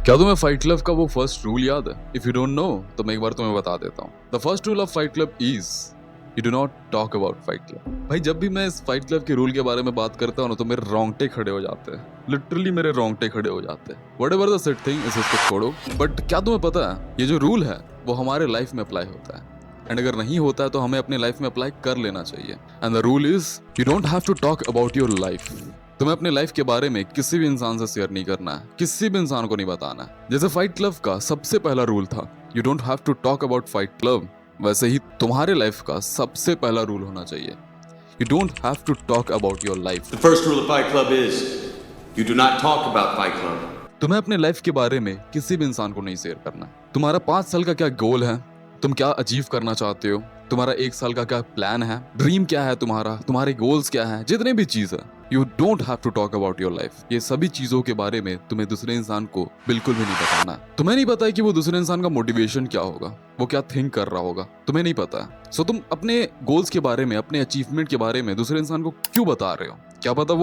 क्या तुम्हें fight club का वो फर्स्ट रूल याद है? इफ यू डोंट नो तो मैं एक बार तुम्हें बता देता हूँ। The first rule of fight club is you do not talk about fight club. भाई जब भी मैं इस फाइट क्लब के रूल के बारे में बात करता हूँ ना तो मेरे रोंगटे खड़े हो जाते हैं। लिटरली मेरे रोंगटे खड़े हो जाते हैं। व्हाटएवर द सेट थिंग इस इसको छोड़ो, बट क्या तुम्हें पता है ये जो रूल है वो हमारे लाइफ में अप्लाई होता है, एंड अगर नहीं होता है तो हमें अपने लाइफ में अप्लाई कर लेना चाहिए। And the rule is you don't have to talk about your life. तुम्हें अपने लाइफ के बारे में किसी भी इंसान से शेयर नहीं करना है, किसी भी इंसान को नहीं बताना है। जैसे फाइट क्लब का सबसे पहला रूल था you don't have to talk about fight club, वैसे ही तुम्हारे लाइफ का सबसे पहला रूल होना चाहिए you don't have to talk about your life. The first rule of Fight Club is you do not talk about Fight Club. तुम्हें अपने लाइफ के बारे में किसी भी इंसान को नहीं शेयर करना है। तुम्हारा 5 साल का क्या गोल है, तुम क्या अचीव करना चाहते हो, तुम्हारा 1 साल का क्या प्लान है, ड्रीम क्या है तुम्हारा, तुम्हारे गोल्स क्या है, जितने भी चीज है you don't have to talk about your life. ये सभी चीजों के बारे में तुम्हें दूसरे इंसान को बिल्कुल भी नहीं बताना है। तुम्हें नहीं पता है कि वो दूसरे इंसान का मोटिवेशन क्या होगा, वो क्या थिंक कर रहा होगा, तुम्हें नहीं पता है। सो तुम अपने गोल्स के बारे में, अपने अचीवमेंट के बारे में दूसरे इंसान को क्यों बता रहे हो? क्या पता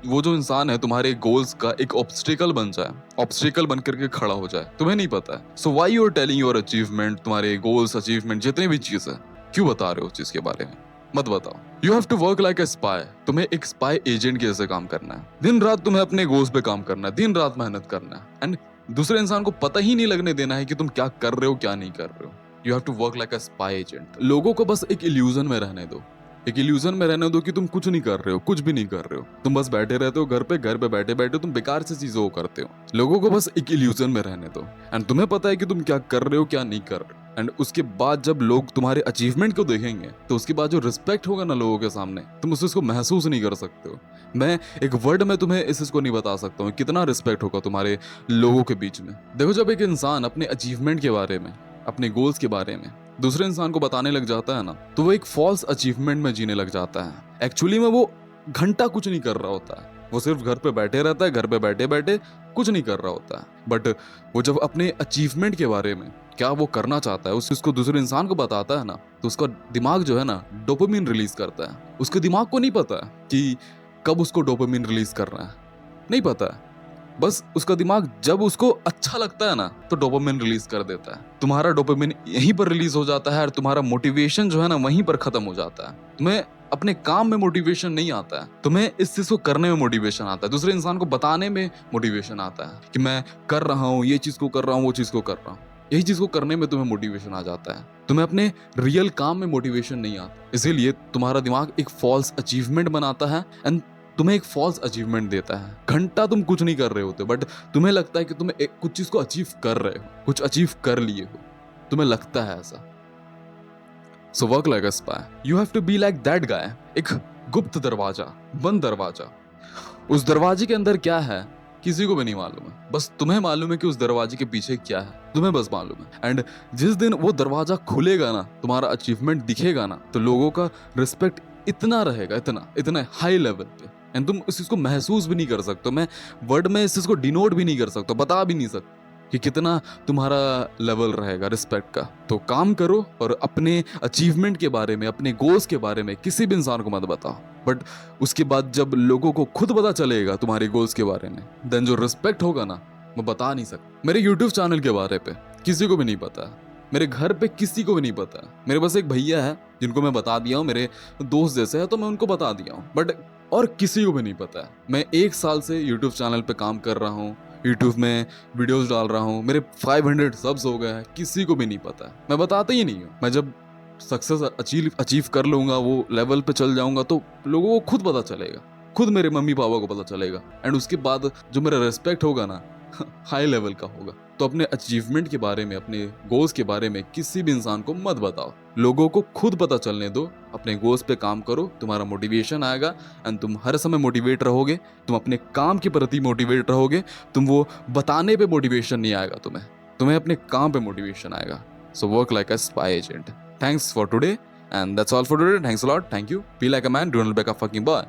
वो जो इंसान है तुम्हारे गोल्स का एक ऑब्स्टिकल बन जाए, ऑब्स्टिकल बन करके खड़ा हो जाए, तुम्हें नहीं पता है। So why you are telling your achievement, तुम्हारे गोल्स, अचीवमेंट, जितने भी चीज है, क्यों बता रहे हो उस चीज के बारे में? मत बताओ। You have to work like a spy. तुम्हें एक स्पाई एजेंट के जैसे काम करना है। दिन रात तुम्हें अपने गोल्स पे काम करना है, दिन रात मेहनत करना है, एंड दूसरे इंसान को पता ही नहीं लगने देना है कि तुम क्या कर रहे हो, क्या नहीं कर रहे हो। You have to work like a spy agent. लोगों को बस एक इल्यूजन में रहने दो, एक इल्यूजन में रहने दो कि तुम कुछ नहीं कर रहे हो, कुछ भी नहीं कर रहे हो। तुम बस बैठे रहते हो घर पे बैठे बैठे तुम बेकार से चीजों को करते हो। लोगों को बस एक इल्यूजन में रहने दो, एंड तुम्हें पता है कि तुम क्या कर रहे हो, क्या नहीं कर रहे हो। एंड उसके बाद जब लोग तुम्हारे अचीवमेंट को देखेंगे तो उसके बाद जो रिस्पेक्ट होगा ना लोगों के सामने, तुम उस चीज को महसूस नहीं कर सकते हो। मैं एक वर्ड में तुम्हें इस चीज को नहीं बता सकता हूँ कितना रिस्पेक्ट होगा तुम्हारे लोगों के बीच में। देखो, जब एक इंसान अपने अचीवमेंट के बारे में, अपने गोल्स के बारे में दूसरे इंसान को बताने लग जाता है ना, तो वो एक फॉल्स अचीवमेंट में जीने लग जाता है। एक्चुअली में वो घंटा कुछ नहीं कर रहा होता है, वो सिर्फ घर पे बैठे रहता है, घर पे बैठे बैठे कुछ नहीं कर रहा होता है। बट वो जब अपने अचीवमेंट के बारे में, क्या वो करना चाहता है, उसको दूसरे इंसान को बताता है ना, तो उसका दिमाग जो है ना डोपामिन रिलीज करता है। उसके दिमाग को नहीं पता कि कब उसको डोपामिन रिलीज करना है, नहीं पता है। बस उसका दिमाग जब उसको अच्छा लगता है ना तो डोपामिन रिलीज कर देता है। तुम्हारा डोपामिन यहीं पर रिलीज हो जाता है और तुम्हारा मोटिवेशन जो है ना वहीं पर खत्म हो जाता है। तुम्हें अपने काम में मोटिवेशन नहीं आता है, तुम्हें इस चीज को करने में मोटिवेशन आता है, दूसरे इंसान को बताने में मोटिवेशन आता है कि मैं कर रहा हूँ, ये चीज को कर रहा हूँ, वो चीज को कर रहा हूँ। यही चीज को करने में तुम्हें मोटिवेशन आ जाता है, तुम्हें अपने रियल काम में मोटिवेशन नहीं आता। इसीलिए तुम्हारा दिमाग एक फॉल्स अचीवमेंट बनाता है एंड तुम्हें एक फॉल्स अचीवमेंट देता है। घंटा तुम कुछ नहीं कर रहे होते, बट तुम्हें लगता है कि तुम कुछ चीज को अचीव कर रहे हो, कुछ अचीव कर लिए हो, तुम्हें लगता है ऐसा। So work like a spy. You have to be like that guy. एक गुप्त दरवाजा, बंद दरवाजा। उस दरवाजे के अंदर क्या है किसी को भी नहीं मालूम है, बस तुम्हें मालूम है कि उस दरवाजे के पीछे क्या है, तुम्हें बस मालूम है। एंड जिस दिन वो दरवाजा खुलेगा ना, तुम्हारा अचीवमेंट दिखेगा ना, तो लोगों का रिस्पेक्ट इतना रहेगा, इतना इतना हाई लेवल पे, एंड तुम इस चीज को महसूस भी नहीं कर सकते। मैं वर्ड में इस चीज को डिनोट भी नहीं कर सकता, बता भी नहीं सकता कि कितना तुम्हारा लेवल रहेगा रिस्पेक्ट का। तो काम करो और अपने अचीवमेंट के बारे में, अपने गोल्स के बारे में किसी भी इंसान को मत बताओ। बट उसके बाद जब लोगों को खुद पता चलेगा तुम्हारे गोल्स के बारे में, देन जो रिस्पेक्ट होगा ना, मैं बता नहीं सकता। मेरे यूट्यूब चैनल के बारे पे किसी को भी नहीं पता, मेरे घर पे किसी को भी नहीं पता। मेरे बस एक भैया है जिनको मैं बता दिया हूँ, मेरे दोस्त जैसे है तो मैं उनको बता दिया हूँ, बट और किसी को भी नहीं पता है। मैं 1 साल से यूट्यूब चैनल पे काम कर रहा हूँ, यूट्यूब में वीडियोस डाल रहा हूँ, मेरे 500 सब्स हो गए हैं, किसी को भी नहीं पता है। मैं बताता ही नहीं हूँ। मैं जब सक्सेस अचीव कर लूंगा, वो लेवल पे चल जाऊंगा, तो लोगों को खुद पता चलेगा, खुद मेरे मम्मी पापा को पता चलेगा, एंड उसके बाद जो मेरा रिस्पेक्ट होगा ना हाई लेवल का होगा। तो अपने अचीवमेंट के बारे में, अपने गोल्स के बारे में किसी भी इंसान को मत बताओ, लोगों को खुद पता चलने दो। अपने गोल्स पे काम करो, तुम्हारा मोटिवेशन आएगा एंड तुम हर समय मोटिवेट रहोगे। तुम अपने काम के प्रति मोटिवेट रहोगे, तुम वो बताने पे मोटिवेशन नहीं आएगा, तुम्हें अपने काम पे मोटिवेशन आएगा। सो work like a spy agent. Thanks for today and that's all for today. Thanks a lot, thank you. Be like a man, do not be like a fucking boy.